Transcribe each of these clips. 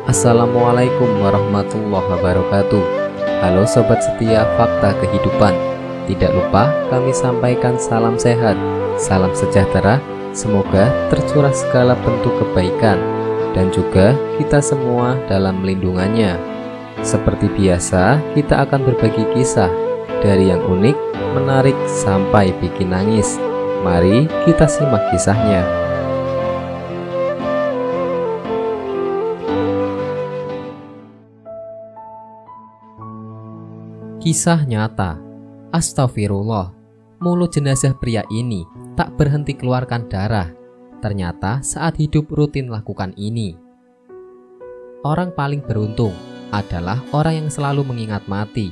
Assalamualaikum warahmatullahi wabarakatuh. Halo sobat setia Fakta Kehidupan. Tidak lupa kami sampaikan salam sehat, salam sejahtera. Semoga tercurah segala bentuk kebaikan dan juga kita semua dalam lindungannya. Seperti biasa, kita akan berbagi kisah dari yang unik, menarik sampai bikin nangis. Mari kita simak kisahnya. Kisah nyata. Astagfirullah, mulut jenazah pria ini tak berhenti keluarkan darah. Ternyata saat hidup rutin lakukan ini. Orang paling beruntung adalah orang yang selalu mengingat mati.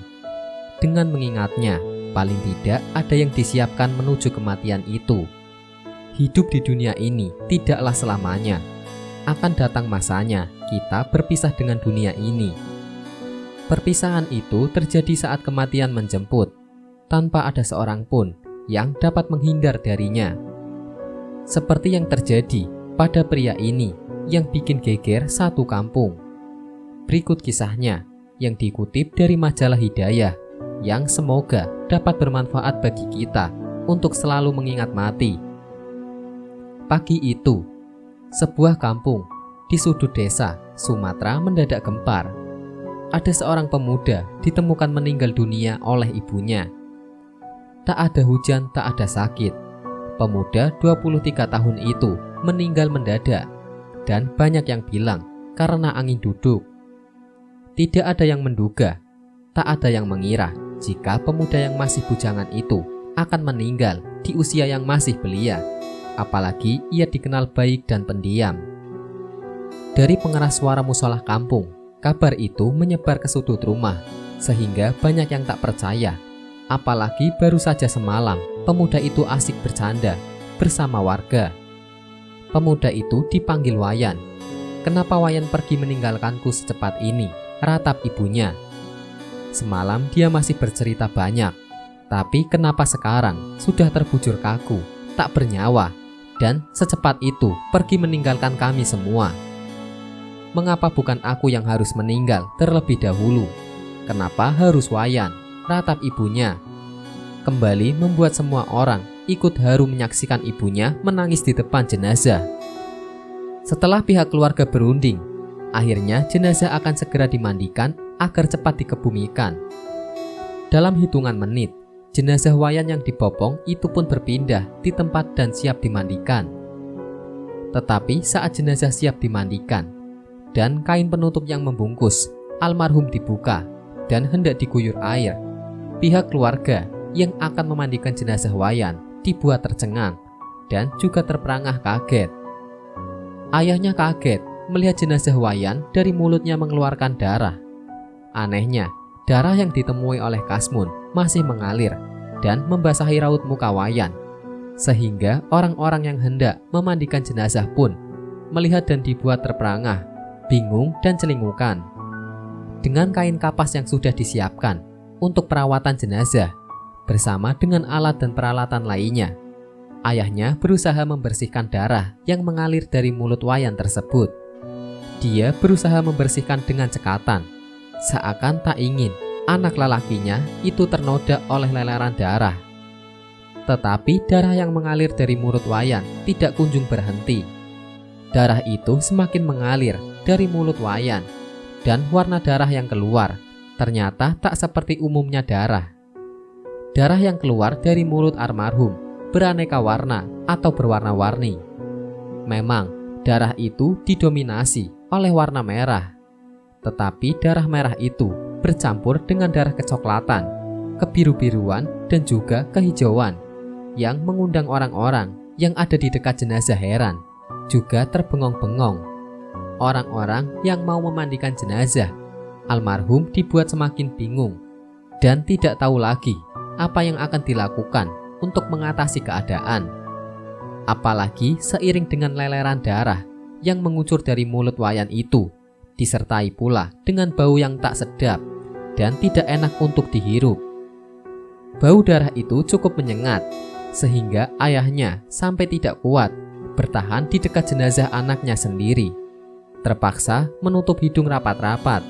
Dengan mengingatnya, paling tidak ada yang disiapkan menuju kematian itu. Hidup di dunia ini tidaklah selamanya. Akan datang masanya kita berpisah dengan dunia ini. Perpisahan itu terjadi saat kematian menjemput, tanpa ada seorang pun yang dapat menghindar darinya. Seperti yang terjadi pada pria ini yang bikin geger satu kampung. Berikut kisahnya yang dikutip dari majalah Hidayah, yang semoga dapat bermanfaat bagi kita untuk selalu mengingat mati. Pagi itu, sebuah kampung di sudut desa Sumatera mendadak gempar. Ada seorang pemuda ditemukan meninggal dunia oleh ibunya. Tak ada hujan, tak ada sakit. Pemuda 23 tahun itu meninggal mendadak, dan banyak yang bilang karena angin duduk. Tidak ada yang menduga, tak ada yang mengira jika pemuda yang masih bujangan itu akan meninggal di usia yang masih belia. Apalagi ia dikenal baik dan pendiam. Dari pengeras suara musola kampung, kabar itu menyebar ke sudut rumah, sehingga banyak yang tak percaya. Apalagi baru saja semalam, pemuda itu asik bercanda bersama warga. Pemuda itu dipanggil Wayan. "Kenapa Wayan pergi meninggalkanku secepat ini?" ratap ibunya. Semalam dia masih bercerita banyak, tapi kenapa sekarang sudah terbujur kaku, tak bernyawa, dan secepat itu pergi meninggalkan kami semua? "Mengapa bukan aku yang harus meninggal terlebih dahulu? Kenapa harus Wayan?" ratap ibunya. Kembali membuat semua orang ikut haru menyaksikan ibunya menangis di depan jenazah. Setelah pihak keluarga berunding, akhirnya jenazah akan segera dimandikan agar cepat dikebumikan. Dalam hitungan menit, jenazah Wayan yang dibopong itu pun berpindah di tempat dan siap dimandikan. Tetapi saat jenazah siap dimandikan, dan kain penutup yang membungkus almarhum dibuka dan hendak diguyur air, pihak keluarga yang akan memandikan jenazah Wayan dibuat tercengang dan juga terperangah kaget. Ayahnya kaget melihat jenazah Wayan dari mulutnya mengeluarkan darah. Anehnya, darah yang ditemui oleh Kasmun masih mengalir dan membasahi raut muka Wayan, sehingga orang-orang yang hendak memandikan jenazah pun melihat dan dibuat terperangah, bingung dan celingukan. Dengan kain kapas yang sudah disiapkan untuk perawatan jenazah, bersama dengan alat dan peralatan lainnya, ayahnya berusaha membersihkan darah yang mengalir dari mulut Wayan tersebut. Dia berusaha membersihkan dengan cekatan, seakan tak ingin anak lelakinya itu ternoda oleh leleran darah. Tetapi darah yang mengalir dari mulut Wayan tidak kunjung berhenti. Darah itu semakin mengalir dari mulut Wayan, dan warna darah yang keluar ternyata tak seperti umumnya darah. Darah yang keluar dari mulut almarhum beraneka warna atau berwarna-warni. Memang darah itu didominasi oleh warna merah, tetapi darah merah itu bercampur dengan darah kecoklatan, kebiru-biruan, dan juga kehijauan, yang mengundang orang-orang yang ada di dekat jenazah heran, juga terbengong-bengong. Orang-orang yang mau memandikan jenazah almarhum dibuat semakin bingung dan tidak tahu lagi apa yang akan dilakukan untuk mengatasi keadaan. Apalagi seiring dengan leleran darah yang mengucur dari mulut Wayan itu, disertai pula dengan bau yang tak sedap dan tidak enak untuk dihirup. Bau darah itu cukup menyengat, sehingga ayahnya sampai tidak kuat bertahan di dekat jenazah anaknya sendiri. terpaksa menutup hidung rapat-rapat.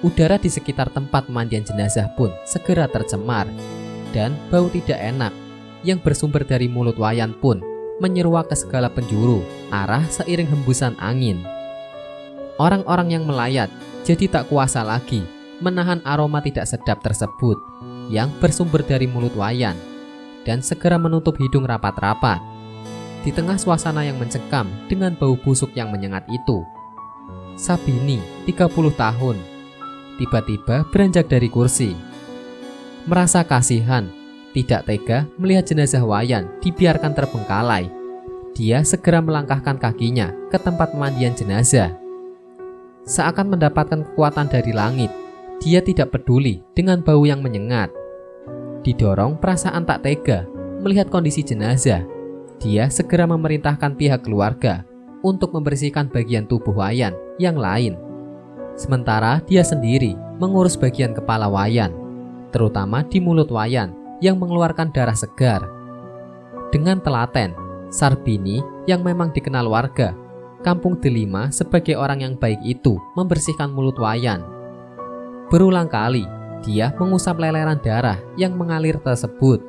Udara di sekitar tempat pemandian jenazah pun segera tercemar, dan bau tidak enak yang bersumber dari mulut Wayan pun menyeruak ke segala penjuru arah seiring hembusan angin. Orang-orang yang melayat jadi tak kuasa lagi menahan aroma tidak sedap tersebut yang bersumber dari mulut Wayan, dan segera menutup hidung rapat-rapat. Di tengah suasana yang mencekam dengan bau busuk yang menyengat itu, Sabini, 30 tahun, tiba-tiba beranjak dari kursi. Merasa kasihan, tidak tega melihat jenazah Wayan dibiarkan terbengkalai, dia segera melangkahkan kakinya ke tempat pemandian jenazah. Seakan mendapatkan kekuatan dari langit, dia tidak peduli dengan bau yang menyengat. Didorong perasaan tak tega melihat kondisi jenazah, dia segera memerintahkan pihak keluarga untuk membersihkan bagian tubuh Wayan yang lain. Sementara dia sendiri mengurus bagian kepala Wayan, terutama di mulut Wayan yang mengeluarkan darah segar. Dengan telaten, Sarbini yang memang dikenal warga Kampung Delima sebagai orang yang baik itu membersihkan mulut Wayan. Berulang kali, dia mengusap leleran darah yang mengalir tersebut.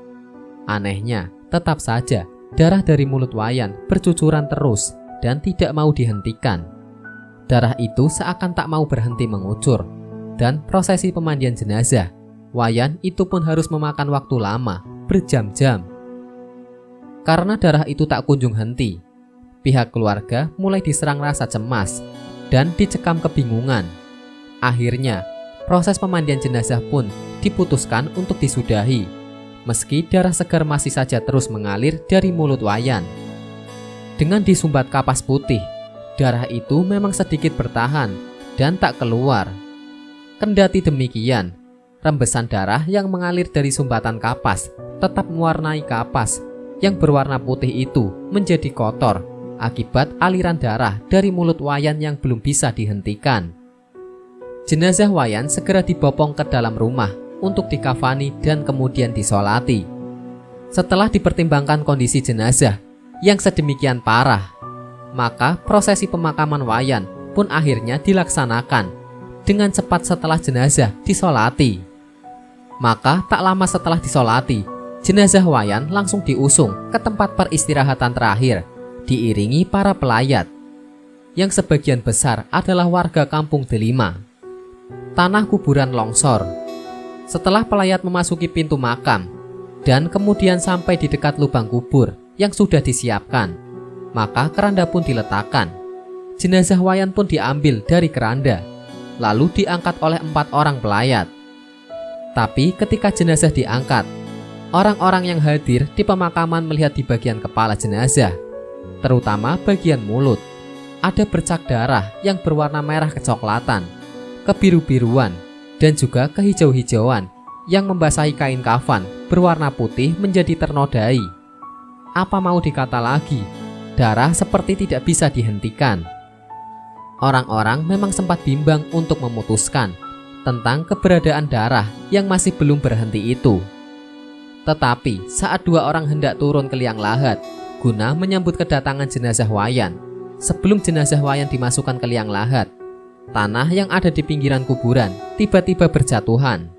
Anehnya, tetap saja darah dari mulut Wayan bercucuran terus dan tidak mau dihentikan. Darah itu seakan tak mau berhenti mengucur, dan prosesi pemandian jenazah Wayan itu pun harus memakan waktu lama, berjam-jam. Karena darah itu tak kunjung henti, pihak keluarga mulai diserang rasa cemas dan dicekam kebingungan. Akhirnya, proses pemandian jenazah pun diputuskan untuk disudahi, meski darah segar masih saja terus mengalir dari mulut Wayan. Dengan disumbat kapas putih, darah itu memang sedikit bertahan dan tak keluar. Kendati demikian, rembesan darah yang mengalir dari sumbatan kapas tetap mewarnai kapas yang berwarna putih itu menjadi kotor akibat aliran darah dari mulut Wayan yang belum bisa dihentikan. Jenazah Wayan segera dibopong ke dalam rumah untuk dikafani dan kemudian disolati. Setelah dipertimbangkan kondisi jenazah yang sedemikian parah, maka prosesi pemakaman Wayan pun akhirnya dilaksanakan dengan cepat setelah jenazah disolati. Maka tak lama setelah disolati, jenazah Wayan langsung diusung ke tempat peristirahatan terakhir, diiringi para pelayat, yang sebagian besar adalah warga Kampung Delima. Tanah kuburan longsor. Setelah pelayat memasuki pintu makam dan kemudian sampai di dekat lubang kubur yang sudah disiapkan, maka keranda pun diletakkan. Jenazah Wayan pun diambil dari keranda, lalu diangkat oleh 4 orang pelayat. Tapi ketika jenazah diangkat, orang-orang yang hadir di pemakaman melihat di bagian kepala jenazah, terutama bagian mulut, ada bercak darah yang berwarna merah kecoklatan, kebiru-biruan, dan juga kehijau-hijauan yang membasahi kain kafan berwarna putih menjadi ternodai. Apa mau dikata lagi, darah seperti tidak bisa dihentikan. Orang-orang memang sempat bimbang untuk memutuskan tentang keberadaan darah yang masih belum berhenti itu. Tetapi saat 2 orang hendak turun ke liang lahat guna menyambut kedatangan jenazah Wayan, sebelum jenazah Wayan dimasukkan ke liang lahat, tanah yang ada di pinggiran kuburan tiba-tiba berjatuhan.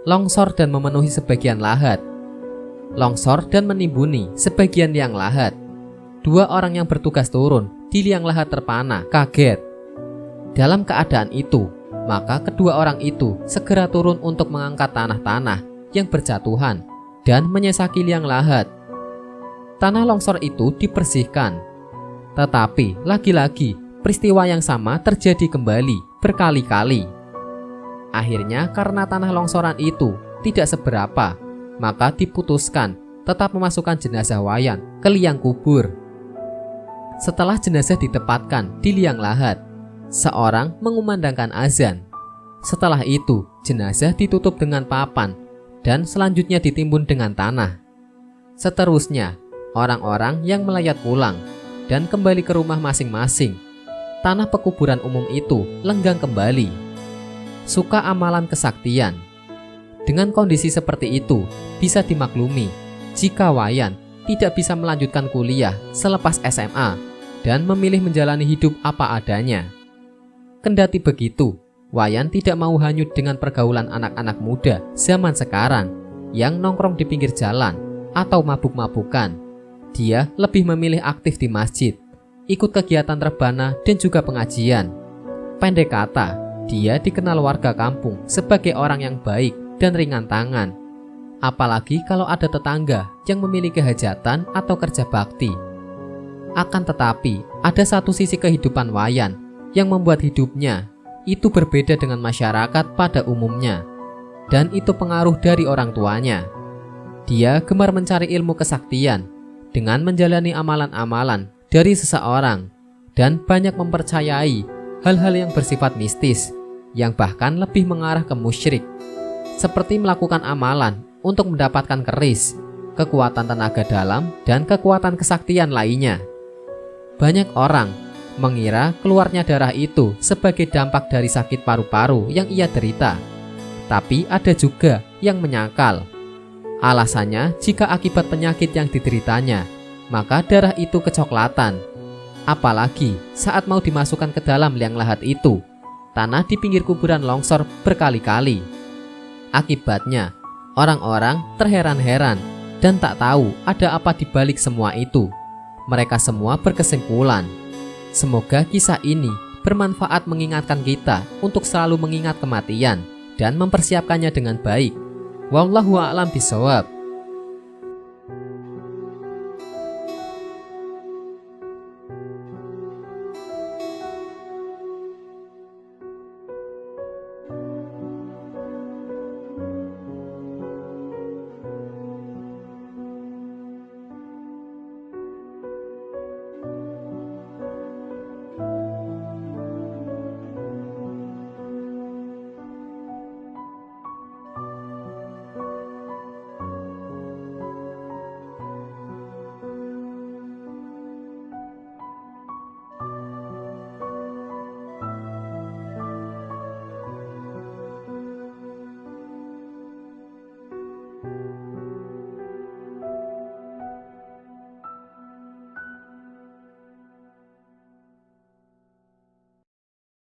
Longsor dan memenuhi sebagian lahat. Longsor dan menimbuni sebagian liang lahat. 2 orang yang bertugas turun di liang lahat terpana kaget. Dalam keadaan itu, maka kedua orang itu segera turun untuk mengangkat tanah-tanah yang berjatuhan dan menyesaki liang lahat. Tanah longsor itu dibersihkan. Tetapi lagi-lagi peristiwa yang sama terjadi kembali berkali-kali. Akhirnya karena tanah longsoran itu tidak seberapa, maka diputuskan tetap memasukkan jenazah Wayan ke liang kubur. Setelah jenazah ditempatkan di liang lahat, seorang mengumandangkan azan. Setelah itu, jenazah ditutup dengan papan dan selanjutnya ditimbun dengan tanah. Seterusnya, orang-orang yang melayat pulang dan kembali ke rumah masing-masing. Tanah pekuburan umum itu lenggang kembali. Suka amalan kesaktian. Dengan kondisi seperti itu, bisa dimaklumi jika Wayan tidak bisa melanjutkan kuliah selepas SMA dan memilih menjalani hidup apa adanya. Kendati begitu, Wayan tidak mau hanyut dengan pergaulan anak-anak muda zaman sekarang yang nongkrong di pinggir jalan atau mabuk-mabukan. Dia lebih memilih aktif di masjid, ikut kegiatan rebana dan juga pengajian. Pendek kata, dia dikenal warga kampung sebagai orang yang baik dan ringan tangan. Apalagi kalau ada tetangga yang memiliki hajatan atau kerja bakti. Akan tetapi, ada satu sisi kehidupan Wayan yang membuat hidupnya itu berbeda dengan masyarakat pada umumnya. Dan itu pengaruh dari orang tuanya. Dia gemar mencari ilmu kesaktian dengan menjalani amalan-amalan dari seseorang dan banyak mempercayai hal-hal yang bersifat mistis yang bahkan lebih mengarah ke musyrik, seperti melakukan amalan untuk mendapatkan keris, kekuatan tenaga dalam, dan kekuatan kesaktian lainnya. Banyak orang mengira keluarnya darah itu sebagai dampak dari sakit paru-paru yang ia derita. Tapi ada juga yang menyangkal. Alasannya, jika akibat penyakit yang dideritanya, maka darah itu kecoklatan. Apalagi saat mau dimasukkan ke dalam liang lahat itu, tanah di pinggir kuburan longsor berkali-kali. Akibatnya, orang-orang terheran-heran dan tak tahu ada apa di balik semua itu. Mereka semua berkesimpulan, semoga kisah ini bermanfaat mengingatkan kita untuk selalu mengingat kematian dan mempersiapkannya dengan baik. Wallahu a'lam bishawab.